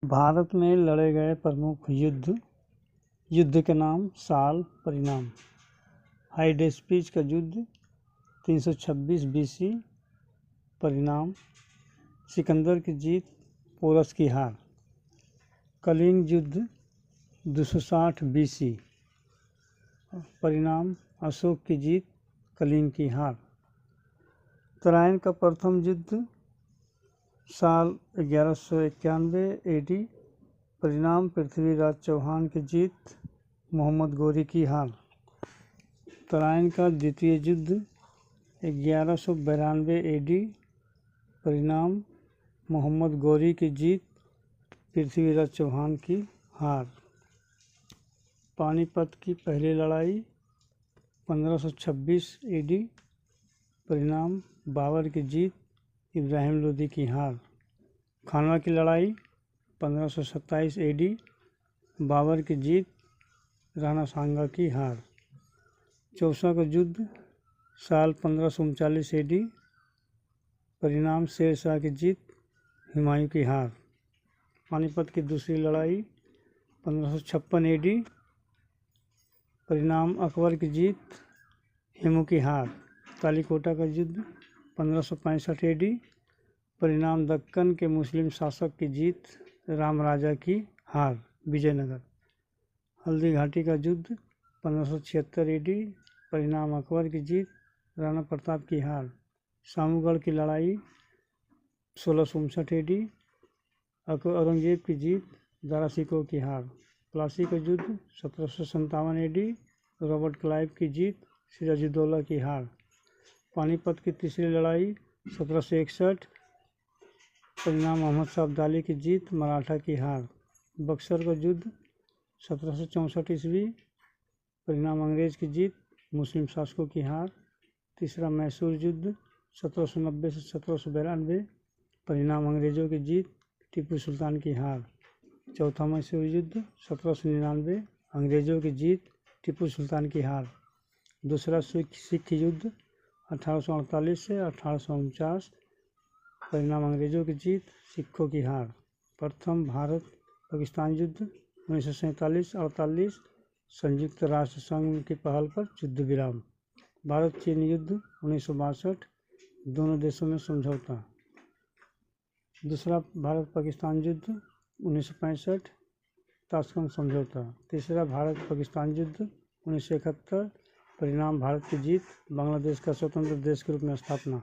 भारत में लड़े गए प्रमुख युद्ध के नाम, साल, परिणाम। हाइडेस्पिच का युद्ध 326 BC। परिणाम, सिकंदर की जीत, पोरस की हार। कलिंग युद्ध 260 BC। परिणाम, अशोक की जीत, कलिंग की हार। तराइन का प्रथम युद्ध, साल 1191 AD। परिणाम, पृथ्वीराज चौहान की जीत, मोहम्मद गोरी की हार। तराइन का द्वितीय युद्ध 1192 AD। परिणाम, मोहम्मद गोरी की जीत, पृथ्वीराज चौहान की हार। पानीपत की पहली लड़ाई 1526 AD। परिणाम, बाबर की जीत, इब्राहिम लोदी की हार। खानवा की लड़ाई 1527 AD। बाबर की जीत, राणा सांगा की हार। चौसा का युद्ध, साल 1539 AD। परिणाम, शेर शाह की जीत, हुमायूं की हार। पानीपत की दूसरी लड़ाई 1556 AD। परिणाम, अकबर की जीत, हिमू की हार। तालीकोटा का युद्ध 1565 AD। परिणाम, दक्कन के मुस्लिम शासक की जीत, राम राजा की हार, विजयनगर। हल्दी घाटी का युद्ध 1576 AD। परिणाम, अकबर की जीत, राणा प्रताप की हार। सामूगढ़ की लड़ाई 1659 AD। औरंगजेब की जीत, दारा शिकोह की हार। प्लासी का युद्ध 1757 AD। रॉबर्ट क्लाइव की जीत, सिराजुद्दौला की हार। पानीपत की तीसरी लड़ाई 1761। परिणाम, मोहम्मद शाह अब्दाली की जीत, मराठा की हार। बक्सर का युद्ध 1764 ईस्वी। परिणाम, अंग्रेज की जीत, मुस्लिम शासकों की हार। तीसरा मैसूर युद्ध 1790 से 1792। परिणाम, अंग्रेजों की जीत, टीपू सुल्तान की हार। चौथा मैसूर युद्ध 1799। अंग्रेजों की जीत, टीपू सुल्तान की हार। दूसरा सिख युद्ध 1848 से 1849। परिणाम, अंग्रेजों की जीत, सिखों की हार। प्रथम भारत पाकिस्तान युद्ध 1947-48। संयुक्त राष्ट्र संघ की पहल पर युद्ध विराम। भारत चीन युद्ध 1962। दोनों देशों में समझौता। दूसरा भारत पाकिस्तान युद्ध 1965, ताशकंद समझौता। तीसरा भारत पाकिस्तान युद्ध 1971। परिणाम, भारत की जीत, बांग्लादेश का स्वतंत्र देश के रूप में स्थापना।